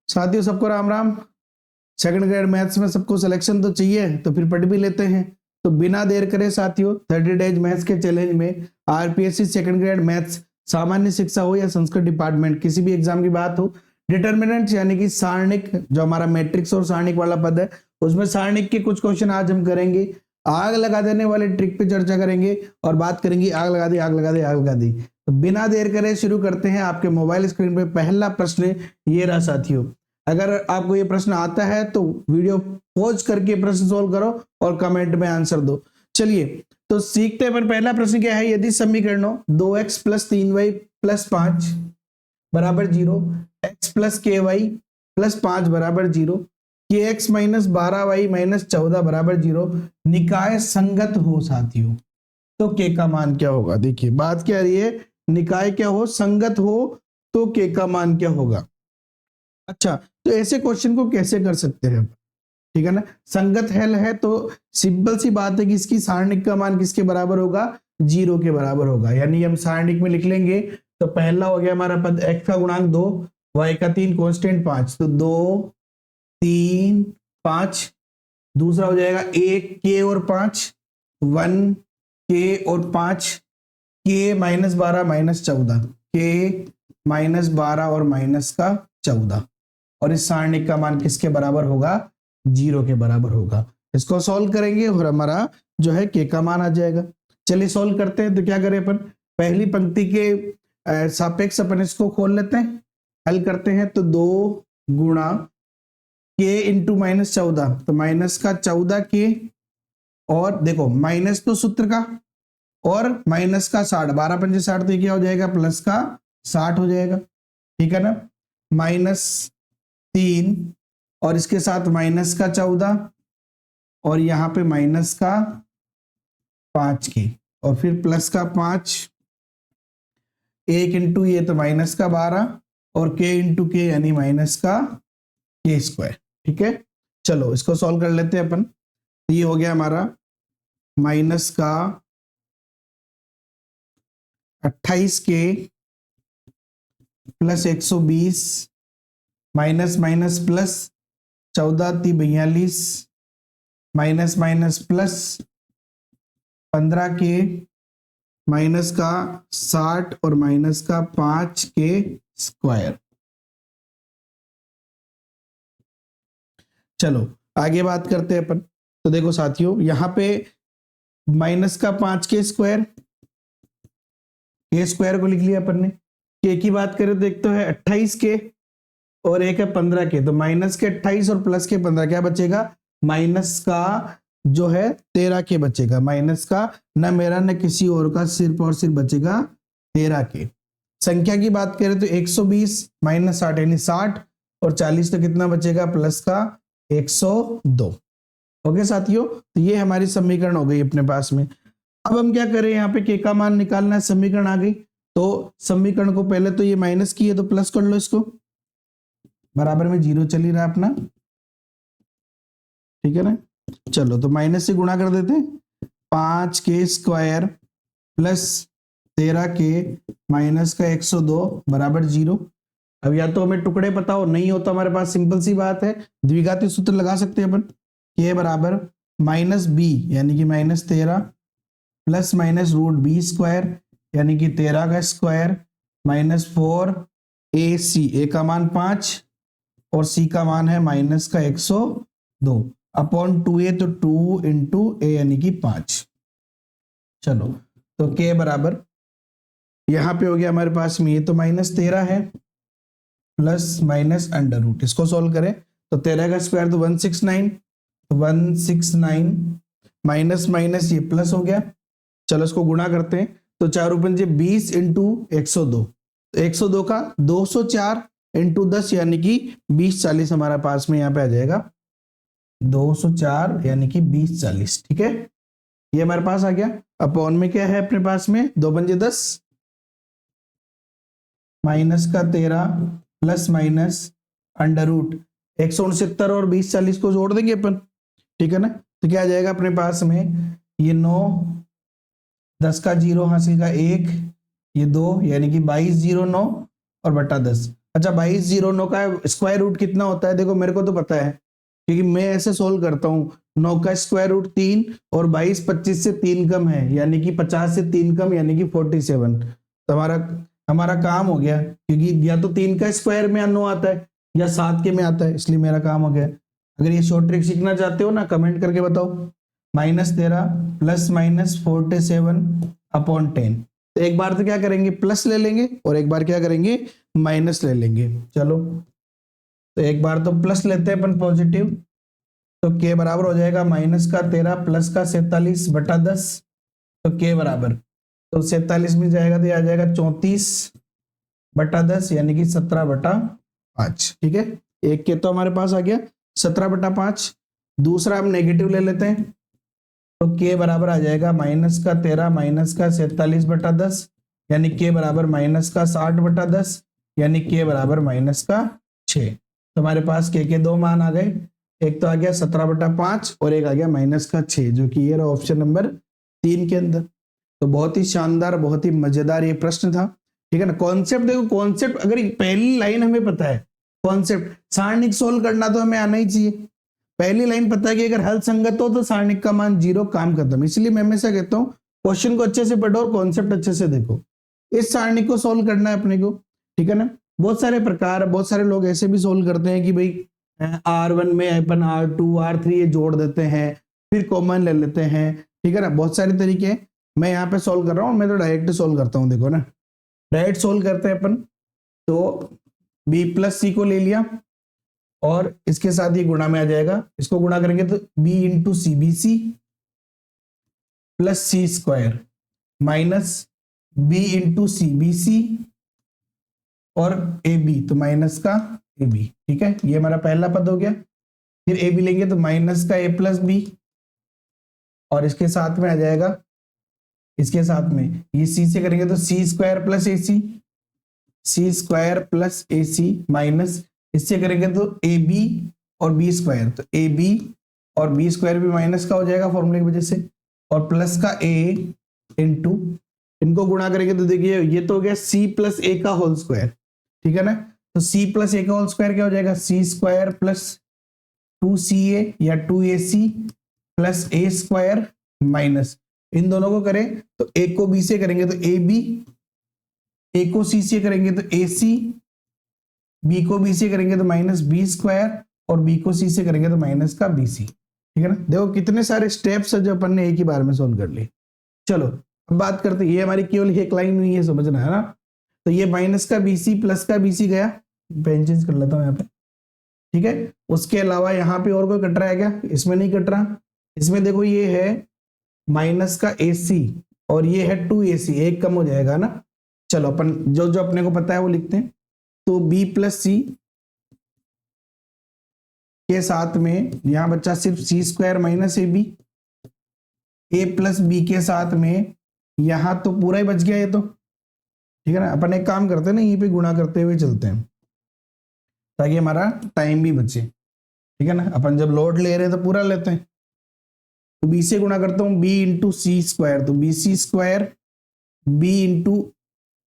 साथियों सबको Ram Ram. Second grade maths में सबको सिलेक्शन तो चाहिए, तो फिर पढ़ भी लेते हैं। तो बिना देर करे साथियों 30 डेज मैथ्स के चैलेंज में आरपीएससी सेकंड ग्रेड मैथ्स सामान्य शिक्षा हो या संस्कृत डिपार्टमेंट किसी भी एग्जाम की बात हो, डिटर्मिनेंट यानी कि सारणिक, जो हमारा मैट्रिक्स और सारणिक वाला पद है उसमें सारणिक के कुछ क्वेश्चन आज हम करेंगे। आग लगा देने वाले ट्रिक पे चर्चा करेंगे और बात करेंगे आग लगा दी आग लगा दी आग लगा दी। तो बिना देर करे शुरू करते हैं। आपके मोबाइल स्क्रीन पे पहला प्रश्न ये रहा साथियों। अगर आपको ये प्रश्न आता है तो वीडियो पॉज करके प्रश्न सोल्व करो और कमेंट में आंसर दो। चलिए तो सीखते हैं। पर पहला प्रश्न क्या है, यदि समीकरणों 2x + 3y + 5 बराबर 0, x + ky + 5 बराबर 0, kx - 12y - 14 बराबर 0 निकाय संगत हो साथियों, तो k का मान क्या होगा। देखिए बात क्या रही है, निकाय क्या हो, संगत हो, तो k का मान क्या होगा। अच्छा तो ऐसे क्वेश्चन को कैसे कर सकते हैं, ठीक है ना। संगत हेल है तो सिंपल सी बात है कि इसकी सारणिक का मान किसके बराबर होगा, 0 के बराबर होगा। यानी हम सारणिक में लिख लेंगे तो पहला हो गया हमारा पद x का गुणांक 2, y का 3, कांस्टेंट 5, तो 2 3 5। दूसरा हो जाएगा 1 k और 5, 1 k और 5, k - 12 - 14, k - 12 और -14, और इस सारणिक का मान किसके बराबर होगा, 0 के बराबर होगा। इसको सॉल्व करेंगे और हमारा जो है k का मान आ जाएगा। चलिए सॉल्व करते हैं। तो क्या करें अपन, पहली पंक्ति के सापेक्ष अपन इसको खोल लेते हैं, हल करते हैं। तो 2 गुणा k इंटू -14, तो -14k, और देखो माइनस तो सूत्र का और माइनस का 60, 12 पंजे 60, तो क्या हो जाएगा, प्लस का 60 हो जाएगा, ठीक है ना। -3 और इसके साथ -14 और यहाँ पे -5k और फिर प्लस का 5, 1 इंटू ये तो -12 और k इंटू के यानी -k², ठीक है। चलो इसको सॉल्व कर लेते हैं अपन। ये हो गया हमारा -28k + 120 minus plus 14 × 42 minus plus 15k minus का 60 और माइनस का 5k²। चलो आगे बात करते हैं अपन। तो देखो साथियों यहाँ पे माइनस का 5k², k² को लिख लिया अपन ने। k की बात करें तो एक तो है 28k और एक है 15k, तो -28 और +15 क्या बचेगा, माइनस का जो है 13k बचेगा। माइनस का न मेरा न किसी और का, सिर्फ और सिर्फ बचेगा 13k। संख्या की बात करें तो 120 - 60 यानी 60 और 40, तो कितना बचेगा, प्लस का 102। ओके साथियों, तो ये हमारी समीकरण हो गई अपने पास में। अब हम क्या करें, यहाँ पे k का मान निकालना है, समीकरण आ गई। तो समीकरण को पहले तो ये माइनस की है तो प्लस कर लो, इसको बराबर में 0 चल ही रहा अपना, ठीक है ना। चलो तो माइनस से गुणा कर देते हैं, 5k² + 13k माइनस का 102 बराबर 0। अब या तो हमें टुकड़े पता हो, नहीं हो तो हमारे पास सिंपल सी बात है, द्विघाती सूत्र लगा सकते हैं अपन। k बराबर -b यानी कि -13 प्लस माइनस √b² यानी कि 13 का स्क्वायर -4ac, a का मान 5 और c का मान है -102 अपॉन 2a, तो 2 इंटू a यानी कि 5। चलो तो k बराबर यहाँ पे हो गया हमारे पास में, ये तो -13 है प्लस माइनस √, इसको सोल्व करें तो 13 का स्क्वायर तो 169, 169 माइनस माइनस ये प्लस हो गया। चलो इसको गुणा करते हैं तो 4 × 20 इंटू 102, तो 102 का 204 इंटू 10 यानी कि 2040 हमारा पास में यहाँ पे आ जाएगा, 204 यानी कि 2040, ठीक है। ये हमारे पास आ गया। अपॉन में क्या है अपने पास में, 2 × 10 माइनस का 13 प्लस माइनस √, 169 और 2040 को जोड़ देंगे अपन, ठीक है ना। तो क्या आ जाएगा अपने पास में, ये 9, 10 का 0 हासिल का 1, ये 2 यानी कि 2209 और बटा 10, अच्छा 2209 का स्क्वायर रूट कितना होता है? देखो मेरे को तो पता है क्योंकि मैं ऐसे सोल्व करता हूँ। 9 का स्क्वायर रूट 3 और 22 25 से 3 कम है यानी कि 50 से 3 कम यानी कि 47। तो हमारा काम हो गया क्योंकि या तो 3 का स्क्वायर में 9 आता है या 7 के में आता है, इसलिए मेरा काम हो गया। अगर ये शॉर्ट ट्रिक सीखना चाहते हो ना कमेंट करके बताओ। -13 + -47/10। तो एक बार तो क्या करेंगे प्लस ले लेंगे और एक बार क्या करेंगे माइनस ले लेंगे। चलो तो एक बार तो प्लस लेते हैं अपन पॉजिटिव, तो के बराबर हो जाएगा -13 + का 47/10। तो के बराबर तो 47 में जाएगा तो ये आ जाएगा 34/10 यानी कि 17/5। ठीक है, एक के तो हमारे पास आ गया 17/5। दूसरा हम नेगेटिव ले लेते हैं तो के बराबर आ जाएगा -13 - का 47/10 यानी के बराबर -60/10 यानी के बराबर -6। तो हमारे पास के दो मान आ गए, एक तो आ गया 17/5 और एक आ गया -6, जो कि ये रहा ऑप्शन नंबर 3 के अंदर। तो बहुत ही शानदार बहुत ही मजेदार ये प्रश्न था। ठीक है ना, कॉन्सेप्ट देखो, कॉन्सेप्ट अगर पहली लाइन हमें पता है, कॉन्सेप्ट सारणिक सोल्व करना तो हमें आना ही चाहिए। पहली लाइन पता है कि अगर हल संगत हो तो सारणिक का मान 0, काम खत्म। इसलिए मैं हमेशा कहता हूँ क्वेश्चन को अच्छे से पढ़ो और कॉन्सेप्ट अच्छे से देखो। इस सारणिक को सोल्व करना है अपने को, ठीक है ना। बहुत सारे प्रकार, बहुत सारे लोग ऐसे भी सोल्व करते हैं कि भाई R1 में अपन R2 R3 ये जोड़ देते हैं, फिर कॉमन ले लेते हैं, ठीक है ना। बहुत सारे तरीके मैं यहाँ पे सोल्व कर रहा हूँ, मैं तो डायरेक्ट सोल्व करता हूँ। देखो ना, डायरेक्ट सोल्व करते हैं अपन। तो b + c को ले लिया और इसके साथ ये गुणा में आ जाएगा, इसको गुणा करेंगे तो b × CBC + C² minus b × CBC और AB, तो माइनस का AB। ठीक है, ये हमारा पहला पद हो गया। फिर AB लेंगे तो माइनस का A + B और इसके साथ में आ जाएगा, इसके साथ में ये C से करेंगे तो C² + AC, C² + AC minus इससे करेंगे तो AB और B², तो AB और B² भी माइनस का हो जाएगा फॉर्मूले की वजह से, और प्लस का A इंटू इनको गुणा करेंगे तो देखिए ये तो हो गया C + A का होल स्क्वायर। ठीक है ना, तो C + A का होल स्क्वायर क्या हो जाएगा, C² + 2CA या 2AC + A² माइनस इन दोनों को करें तो A को B से करेंगे तो AB, A को C से करेंगे तो AC, B को B से करेंगे तो -B² और B को C से करेंगे तो -BC। ठीक है ना, देखो कितने सारे स्टेप्स है जो अपन ने एक ही बार में सोल्व कर लिए। चलो अब बात करते हैं, ये हमारी केवल एक लाइन हुई है, समझना है ना। तो ये -BC + BC गया, पेन चेंज कर लेता हूं यहाँ पे। ठीक है, उसके अलावा यहाँ पे और कोई कट रहा है क्या? इसमें नहीं कट रहा। इसमें देखो ये है -AC और ये है 2AC, एक कम हो जाएगा ना। चलो अपन जो जो अपने को पता है वो लिखते हैं। तो B + C के साथ में यहां बच्चा सिर्फ C² - AB, A + B के साथ में यहां तो पूरा ही बच गया ये तो। ठीक है ना, अपन एक काम करते हैं ना, यहीं पे गुणा करते हुए चलते हैं ताकि हमारा टाइम भी बचे। ठीक है ना, अपन जब लोड ले रहे हैं तो पूरा लेते हैं। तो B से गुणा करता हूं B × C², तो BC² B ×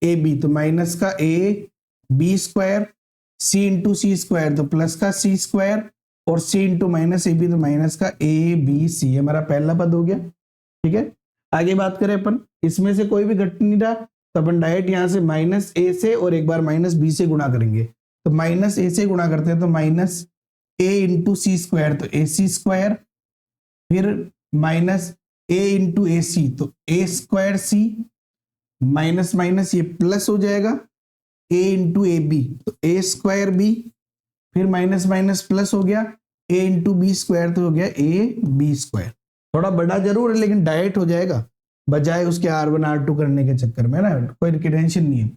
AB तो माइनस का AB², C × C² तो प्लस का C² और C × -AB तो माइनस का ABC। हमारा पहला पद हो गया। ठीक है, आगे बात करें अपन, इसमें से कोई भी घट नहीं रहा तो अपन डायरेक्ट यहाँ से -A से और एक बार -B से गुणा करेंगे। तो -A से गुणा करते हैं तो -A × C² तो AC², फिर -A × AC तो A²C माइनस माइनस ये प्लस हो जाएगा A × AB तो A²B, फिर माइनस माइनस प्लस हो गया A × B² तो हो गया AB²। थोड़ा बड़ा जरूर है लेकिन डायरेक्ट हो जाएगा, बजाय उसके R1 R2 करने के चक्कर में ना, कोई टेंशन नहीं है।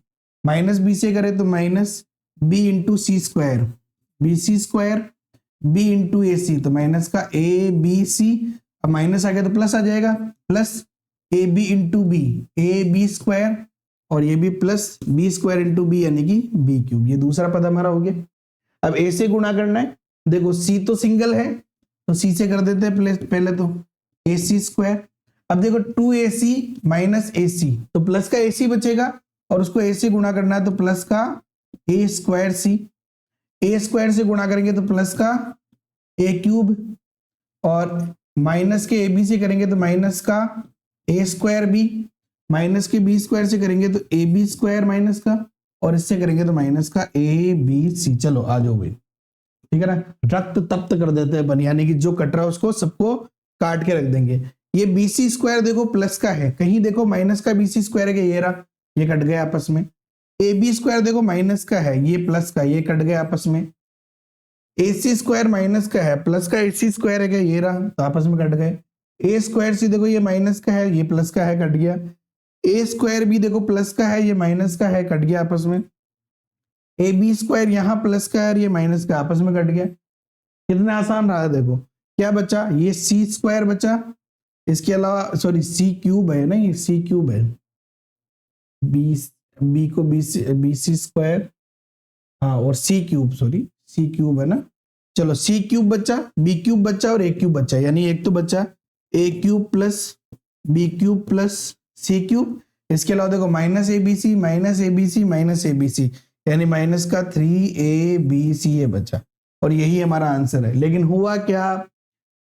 -B से करें तो -B × C² BC² B × AC तो माइनस का ABC, अब माइनस आ गया तो प्लस आ जाएगा, प्लस AB × B AB² और ये भी प्लस B² × B यानी कि B³ ये दूसरा पद हमारा हो गया। अब A से गुणा करना है, देखो C तो सिंगल है तो C से कर देते हैं पहले तो AC²। अब देखो 2AC - AC तो प्लस का AC बचेगा और उसको A से गुणा करना है तो प्लस का ए स्क्वायर सी, ए स्क्वायर से गुणा करेंगे तो प्लस का ए क्यूब, और माइनस के ए बी से करेंगे तो माइनस का ए स्क्वायर बी, माइनस के बी स्क्वायर से करेंगे तो ए बी स्क्वायर माइनस का, और इससे करेंगे तो माइनस का ए बी सी। चलो आ जाओ भाई, ठीक है ना, रक्त तप्त कर देते हैं अपन, यानी कि जो कट रहा है उसको सबको काट के रख देंगे। ये बी सी स्क्वायर देखो प्लस का है, कहीं देखो माइनस का बी सी स्क्वायर है, ये रहा, ये कट गया आपस में। ए बी स्क्वायर देखो माइनस का है, ये प्लस का, ये कट गया आपस में। ए सी स्क्वायर माइनस का है, प्लस का ए सी स्क्वायर है, क्या ये रहा, तो आपस में कट गए। ए स्क्वायर सी देखो ये माइनस का है, ये प्लस का है, कट गया। ए स्क्वायर बी देखो प्लस का है, ये माइनस का है, कट गया आपस में। ए बी स्क्वायर यहाँ प्लस का है और ये माइनस का, आपस में कट गया। कितना आसान रहा, देखो क्या बचा, ये सी स्क्वायर बचा, इसके अलावा सॉरी सी क्यूब है ना, ये सी क्यूब है, बी को बी सी स्क्वायर, हाँ, और C cube, sorry C cube है ना। चलो सी क्यूब बचा, बी क्यूब बचा और ए क्यूब बचा, यानी एक तो बचा A cube plus B cube plus C cube. इसके अलावा देखो minus A B C minus A B C minus A B C, यानी माइनस का 3ab ये बचा, और यही हमारा आंसर है। लेकिन हुआ क्या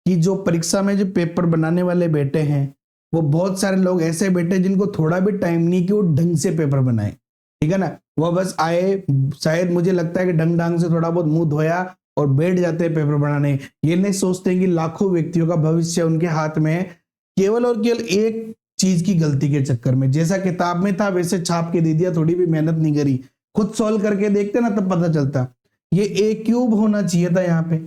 कि जो परीक्षा में जो पेपर बनाने वाले बैठे हैं, वो बहुत सारे लोग ऐसे बैठे जिनको थोड़ा भी टाइम नहीं कि वो ढंग से पेपर बनाए, ठीक है ना। वो बस आए, शायद मुझे लगता है कि ढंग ढंग से थोड़ा बहुत मुंह धोया और बैठ जाते हैं पेपर बनाने। ये नहीं सोचते हैं कि लाखों व्यक्तियों का भविष्य उनके हाथ में है, केवल और केवल एक चीज की गलती के चक्कर में। जैसा किताब में था वैसे छाप के दे दिया, थोड़ी भी मेहनत नहीं करी। खुद सॉल्व करके देखते ना तब पता चलता, ये ए क्यूब होना चाहिए था यहाँ पे,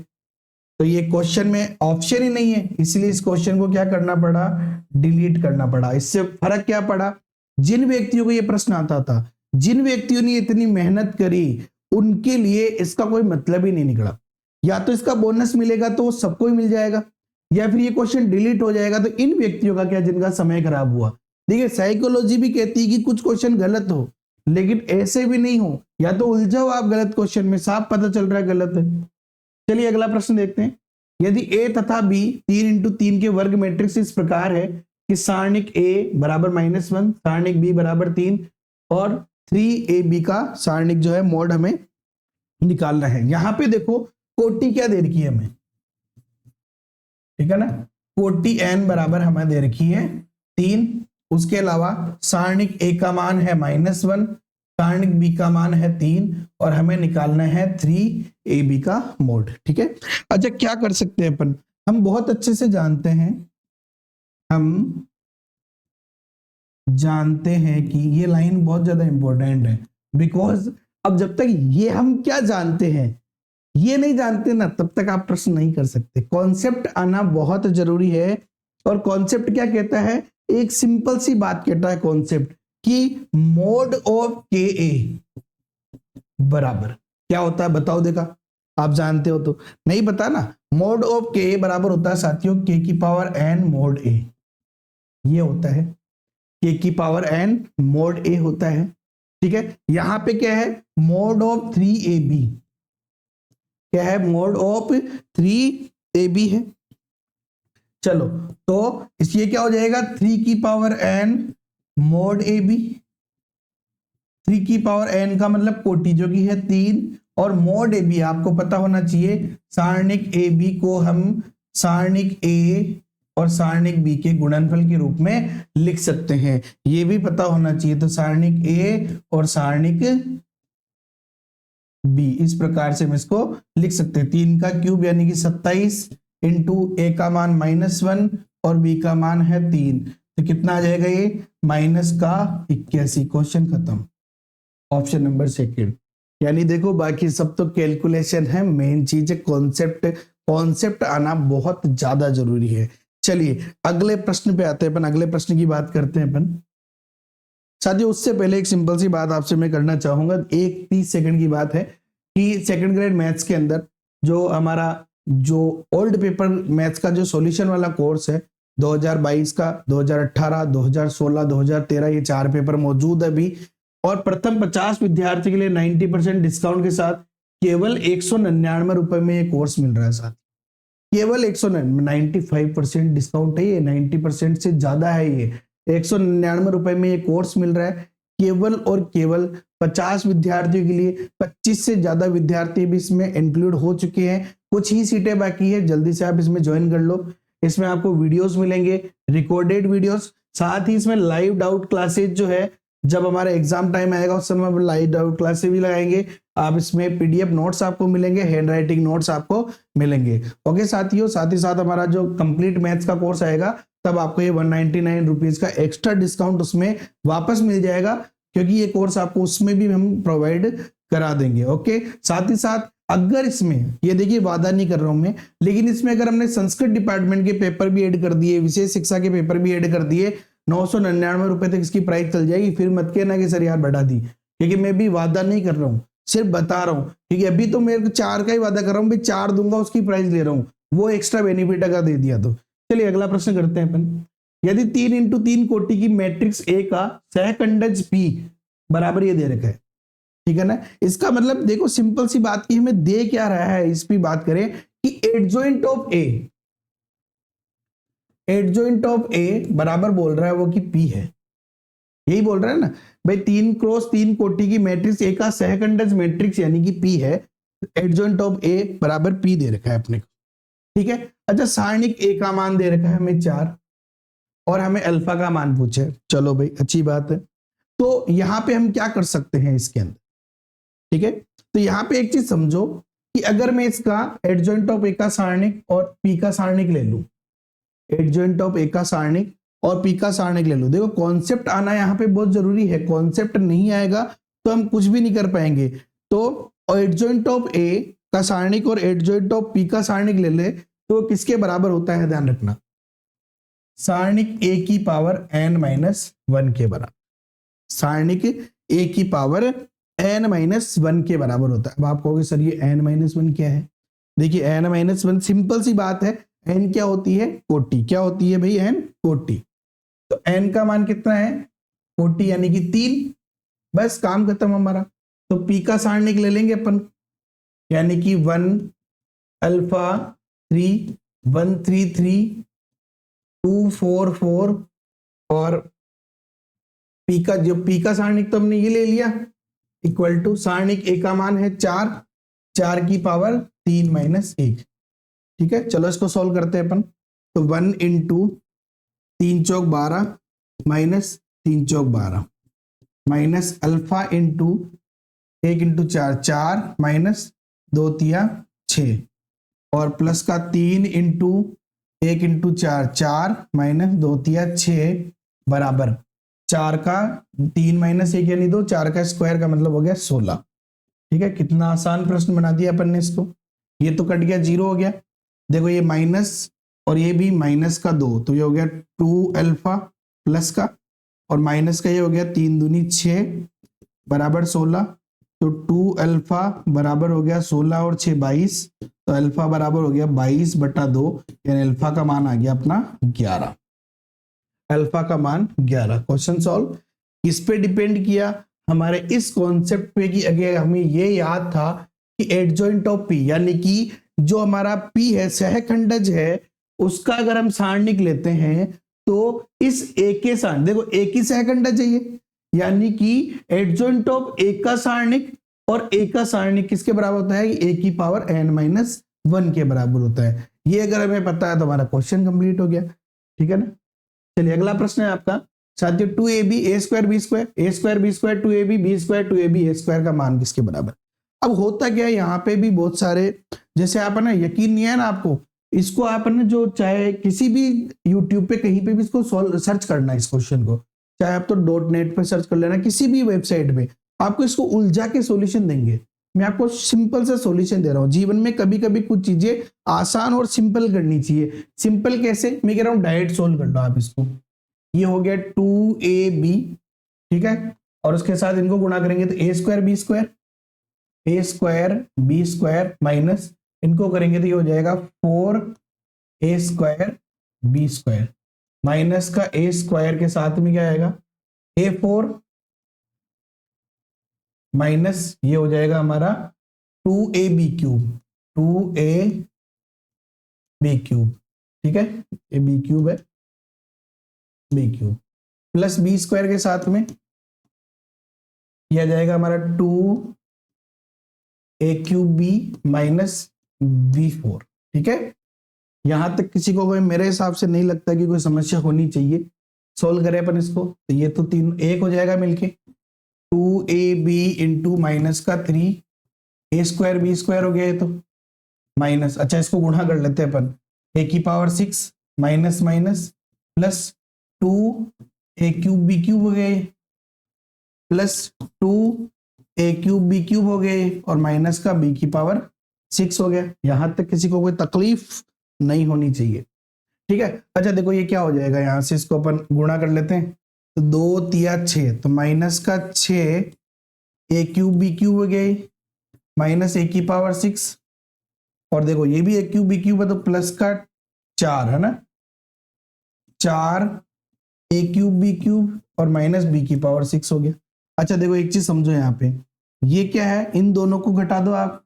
तो ये क्वेश्चन में ऑप्शन ही नहीं है, इसलिए इस क्वेश्चन को क्या करना पड़ा, डिलीट करना पड़ा। इससे फर्क क्या पड़ा, जिन व्यक्तियों को ये प्रश्न आता था, जिन व्यक्तियों ने इतनी मेहनत करी, उनके लिए इसका कोई मतलब ही नहीं निकला। या तो इसका बोनस मिलेगा तो सबको ही मिल जाएगा, या फिर ये क्वेश्चन डिलीट हो जाएगा। तो इन व्यक्तियों का क्या, जिनका समय खराब हुआ। देखिए साइकोलॉजी भी कहती है कि कुछ क्वेश्चन गलत हो, लेकिन ऐसे भी नहीं हो, या तो उलझो आप गलत क्वेश्चन में, साफ पता चल रहा है गलत है। चलिए अगला प्रश्न देखते हैं। यदि a तथा b 3x3 के वर्ग मैट्रिक्स इस प्रकार है कि सारणिक a बराबर -1, सारणिक b बराबर 3 और 3ab का सारणिक जो है मोड हमें निकालना है। यहां पे देखो कोटि क्या दे रखी है हमें, ठीक है ना, कोटि n बराबर हमें दे रखी है 3। उसके अलावा सारणिक a का मान है -1, सारणिक b का मान है 3 और हमें निकालना है 3ab का मोड, ठीक है। अच्छा क्या कर सकते हैं अपन, हम बहुत अच्छे से जानते हैं, हम जानते हैं कि ये लाइन बहुत ज्यादा इंपॉर्टेंट है, बिकॉज अब जब तक ये हम क्या जानते हैं, ये नहीं जानते ना, तब तक आप प्रश्न नहीं कर सकते। कॉन्सेप्ट आना बहुत जरूरी है। और कॉन्सेप्ट क्या कहता है, एक सिंपल सी बात कहता है कॉन्सेप्ट कि मोड ऑफ के ए बराबर क्या होता है, बताओ देखा, आप जानते हो तो, नहीं पता ना। मोड ऑफ के ए बराबर होता है साथियों के की पावर n मोड ए, ये होता है के की पावर n मोड ए होता है, ठीक है। यहां पे क्या है, मोड ऑफ 3ab, क्या है, मोड ऑफ 3ab है। चलो तो इसलिए क्या हो जाएगा, 3 की power n mod A B, 3 की पावर n का मतलब कोटि जो की है 3, और मोड ए बी आपको पता होना चाहिए, सारणिक ए बी को हम सारणिक ए और सारणिक बी के गुणनफल के रूप में लिख सकते हैं, ये भी पता होना चाहिए। तो सारणिक ए और सारणिक बी, इस प्रकार से हम इसको लिख सकते हैं। 3 का क्यूब यानी कि 27 इंटू ए का मान -1 और बी का मान है 3, तो कितना आ जाएगा ये, -81। क्वेश्चन खत्म, ऑप्शन नंबर सेकंड। यानी देखो बाकी सब तो कैलकुलेशन है, मेन चीज है कॉन्सेप्ट। कॉन्सेप्ट आना बहुत ज्यादा जरूरी है। चलिए अगले प्रश्न पे आते हैं अपन, अगले प्रश्न की बात करते हैं अपन। साथियों उससे पहले एक सिंपल सी बात आपसे मैं करना चाहूंगा, एक 30 सेकंड की बात है कि सेकंड ग्रेड मैथ्स के अंदर जो हमारा जो ओल्ड पेपर मैथ्स का जो सॉल्यूशन वाला कोर्स है 2022 का, 2018, 2016, 2013 ये 4 पेपर मौजूद है अभी। और प्रथम 50 विद्यार्थी के लिए 90% डिस्काउंट के साथ केवल 199 रुपए में ये कोर्स मिल रहा है साथ, केवल 195% डिस्काउंट है ये, 90% से ज्यादा है ये। 199 रुपए में ये कोर्स मिल रहा है केवल और केवल 50 विद्यार्थियों के लिए 25 से ज्यादा विद्यार्थी भी इसमें इंक्लूड हो चुके हैं, कुछ ही सीटें बाकी है, जल्दी से आप इसमें ज्वाइन कर लो। इसमें आपको वीडियोस मिलेंगे, रिकॉर्डेड वीडियोस, साथ ही इसमें लाइव डाउट क्लासेज जो है, जब हमारा एग्जाम टाइम आएगा उस समय लाइव डाउट क्लासेस भी लगाएंगे। आप इसमें पीडीएफ नोट्स आपको मिलेंगे, हैंड राइटिंग नोट्स आपको मिलेंगे। ओके साथियों, साथ ही साथ हमारा जो कंप्लीट मैथ्स का कोर्स आएगा तब आपको ये 199 रुपीज का एक्स्ट्रा डिस्काउंट उसमें वापस मिल जाएगा, क्योंकि ये कोर्स आपको उसमें भी हम प्रोवाइड करा देंगे। ओके, साथ ही साथ अगर इसमें, ये देखिए वादा नहीं कर रहा हूं मैं, लेकिन इसमें अगर हमने संस्कृत डिपार्टमेंट के पेपर भी ऐड कर दिए, विशेष शिक्षा के पेपर भी ऐड कर दिए, 999 रुपए तक इसकी प्राइस चल जाएगी। फिर मत कहना कि सर यार बढ़ा दी, क्योंकि मैं भी वादा नहीं कर रहा हूँ, सिर्फ बता रहा हूँ। क्योंकि अभी तो मेरे को 4 का ही वादा कर रहा हूँ, 4 दूंगा उसकी प्राइस ले रहा हूँ, वो एक्स्ट्रा बेनिफिट अगर दे दिया तो। चलिए अगला प्रश्न करते हैं अपन। यदि 3 इंटू 3 कोटि की मैट्रिक्स ए का सहखंडज पी बराबर ये दे रखा है, ठीक है ना। इसका मतलब देखो सिंपल सी बात की हमें दे क्या रहा है, इस पे बात करें कि adjoint of A, adjoint of A बराबर बोल रहा है वो कि पी है, यही बोल रहा है ना भाई। 3 क्रॉस 3 कोटि की मैट्रिक्स ए का सहखंडज मैट्रिक्स यानी कि पी है, एडजॉइंट ऑफ ए बराबर पी दे रखा है अपने को, ठीक है। अच्छा, सारणिक ए का मान दे रखा है हमें 4 और हमें अल्फा का मान पूछे, चलो भाई अच्छी बात है। तो यहां पे हम क्या कर सकते हैं इसके अंदर, ठीक है। तो यहां पे एक चीज समझो कि अगर मैं इसका एडजॉइंट ऑफ ए का सारणिक और पी का सारणिक ले लूं, एडजॉइंट ऑफ ए का सारणिक और पी का सारणिक ले लूं, देखो कॉन्सेप्ट आना यहाँ पे बहुत जरूरी है, कॉन्सेप्ट नहीं आएगा तो हम कुछ भी नहीं कर पाएंगे। तो एडजॉइंट ऑफ ए का सारणिक और एडजॉइंट ऑफ पी का सारणिक ले ले तो किसके बराबर होता है, ध्यान रखना, सारणिक ए की पावर n-1 के बराबर, सारणिक ए की पावर n-1 के बराबर होता है। अब आप कहोगे सर ये n-1 क्या है, देखिए n-1 सिंपल सी बात है, n क्या होती है, कोटि, क्या होती है भाई, n कोटि। तो n का मान कितना है, कोटि यानी कि 3, बस काम खत्म हमारा। तो p का सारणिक ले लेंगे अपन, यानी कि 1 अल्फा 3 1 3 3 2 4 4 और पी का, जो पी का सारणिक तो हमने ये ले लिया, इक्वल टू सारणिक ए का मान है 4, 4 की पावर 3 - 1, ठीक है। चलो इसको सॉल्व करते हैं अपन। तो 1 इंटू 3 चौक 12 माइनस 3 चौक 12 minus alpha into 1 into 4 4 minus 2 तिया 6 और प्लस का 3 इंटू 1 इंटू 4 4 माइनस 2 तिया 6 बराबर 4 का 3 - 1 यानी 2, 4 का स्क्वायर का मतलब हो गया 16, ठीक है। कितना आसान प्रश्न बना दिया अपन ने इसको, ये तो कट गया, 0 हो गया। देखो ये माइनस और ये भी माइनस का 2, तो ये हो गया 2 अल्फा प्लस का, और माइनस का ये हो गया 3 दूनी 6 बराबर 16, तो 2 अल्फा बराबर हो गया 16 और 6 22, तो अल्फा बराबर हो गया 22/2, यानी अल्फा का मान आ गया अपना 11, अल्फा का मान 11। क्वेश्चन सॉल्व किस पे डिपेंड किया, हमारे इस कॉन्सेप्ट पे कि अगर हमें ये याद था कि एडजॉइंट ऑफ पी यानी कि जो हमारा पी है सहखंडज है, उसका अगर हम सारणिक लेते हैं तो इस ए के सारणिक, देखो ए की सहखंडज है ये, यानी कि एडजॉइंट ऑफ ए का सारणिक और ए का सारणिक किसके बराबर होता है, ए की पावर n-1 के बराबर होता है। ये अगर हमें पता है तो हमारा क्वेश्चन कंप्लीट हो गया, ठीक है ना। चलिए अगला प्रश्न है आपका साथियों, 2ab a square b square, a square b square 2ab b square 2ab a square का मान किसके बराबर। अब होता क्या है यहाँ पे भी बहुत सारे, जैसे आप ना यकीन नहीं है ना आपको, इसको आप ना जो चाहे किसी भी यूट्यूब पे कहीं पे भी इसको सर्च करना है इस क्वेश्चन को, चाहे आप तो .net पे सर्च कर लेना, किसी भी वेबसाइट पे आपको इसको उलझा के सॉल्यूशन देंगे। मैं आपको सिंपल सा सॉल्यूशन दे रहा हूँ। जीवन में कभी कभी कुछ चीजें आसान और सिंपल करनी चाहिए। सिंपल कैसे, मैं कह रहा हूँ डायरेक्ट सोल्व कर लो आप इसको। ये हो गया 2ab, ठीक है, और उसके साथ इनको गुणा करेंगे तो a square b square, a square b square minus इनको करेंगे तो ये हो जाएगा 4a square b square minus का a स्क्वायर के साथ में क्या आएगा a4 माइनस ये हो जाएगा हमारा 2ab क्यूब, 2ab क्यूब, ठीक है, ये b क्यूब है, b cube plus b square के साथ में ये आ जाएगा हमारा 2a³ माइनस b4। ठीक है, यहां तक किसी को कोई मेरे हिसाब से नहीं लगता कि कोई समस्या होनी चाहिए। सोल्व करें अपन इसको, तो ये तो तीन एक हो जाएगा मिलके 2ab इंटू माइनस का 3a² b² हो गया ये तो माइनस, अच्छा इसको गुणा कर लेते हैं अपन, a⁶ minus minus plus 2a³ b³ हो गए प्लस 2a³ b³ हो गए और माइनस का b⁶ हो गया। यहां तक किसी को कोई तकलीफ नहीं होनी चाहिए। ठीक है, अच्छा देखो ये क्या हो जाएगा, यहां से इसको अपन गुणा कर लेते हैं, तो 2 तिया 6 तो माइनस का 6a³ b³ हो गए माइनस a⁶ और देखो ये भी a³ b³ है तो प्लस का 4 है ना, 4a³ b³ और माइनस b⁶ हो गया। अच्छा देखो एक चीज समझो, यहाँ पे ये क्या है, इन दोनों को घटा दो आप,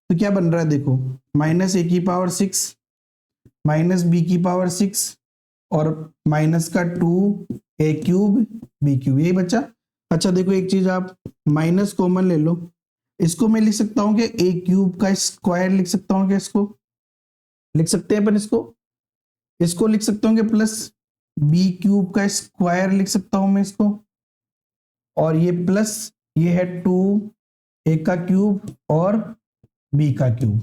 तो क्या बन रहा है देखो, माइनस a⁶ माइनस b⁶ और माइनस का 2a³ b³ यही बच्चा। अच्छा देखो एक चीज, आप माइनस कॉमन ले लो, इसको मैं लिख सकता हूं कि a³ का स्क्वायर लिख सकता हूं, क्या इसको लिख सकते हैं अपन, इसको लिख सकता हूं कि प्लस b³ का स्क्वायर लिख सकता हूं मैं इसको, और ये प्लस ये है 2a³ और b³।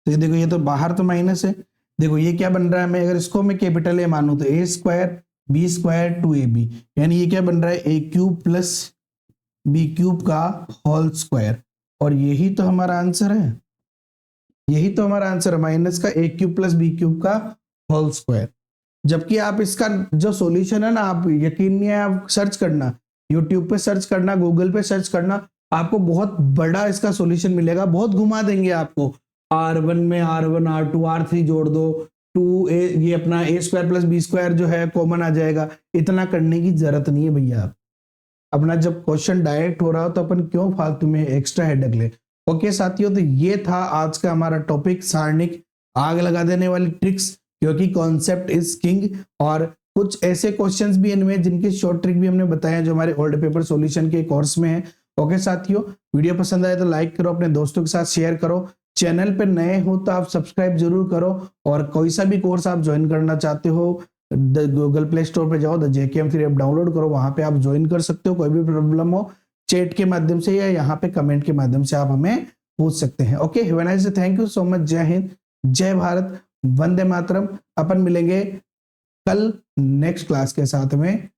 तो ये देखो ये तो बाहर तो माइनस है, देखो ये क्या बन रहा है, मैं अगर इसको मैं कैपिटल ए मानूं तो a² b² 2ab, यानी ये क्या बन रहा है a³ प्लस b³ का होल स्क्वायर, और यही तो हमारा आंसर है, यही तो हमारा आंसर है, माइनस का a³ प्लस b³ का होल स्क्वायर। जबकि आप इसका जो सॉल्यूशन है ना, आप यकीन नहीं है, आप सर्च करना, यूट्यूब पे सर्च करना, गूगल पे सर्च करना, आपको बहुत बड़ा इसका सॉल्यूशन मिलेगा, बहुत घुमा देंगे आपको। R1 में R1 R2 R3 जोड़ दो, 2a ये अपना a² प्लस b² जो है कॉमन आ जाएगा, इतना करने की जरूरत नहीं है भैया। आप अपना जब क्वेश्चन डायरेक्ट हो रहा हो तो अपन क्यों फालतू में एक्स्ट्रा हेडेक ले। ओके साथियों, तो ये था आज का हमारा टॉपिक, सारणिक आग लगा देने वाली ट्रिक्स, क्योंकि कॉन्सेप्ट इज किंग, और कुछ ऐसे क्वेश्चंस भी इनमें जिनके शॉर्ट ट्रिक भी हमने बताया जो हमारे ओल्ड पेपर सॉल्यूशन के कोर्स में है। ओके साथियों, वीडियो पसंद आए तो लाइक करो, अपने दोस्तों के साथ शेयर करो, चैनल पे नए हो तो आप सब्सक्राइब जरूर करो, और कोई सा भी कोर्स आप ज्वाइन करना चाहते हो गूगल प्ले स्टोर पे जाओ, द JKM3 ऐप डाउनलोड करो, वहां पे आप ज्वाइन कर सकते हो। कोई भी प्रॉब्लम हो चैट के माध्यम से या यहाँ पे कमेंट के माध्यम से आप हमें पूछ सकते हैं। Okay, have a nice day, thank you so much, जय हिंद, जय भारत, वंदे मातरम। अपन मिलेंगे कल नेक्स्ट क्लास के साथ में।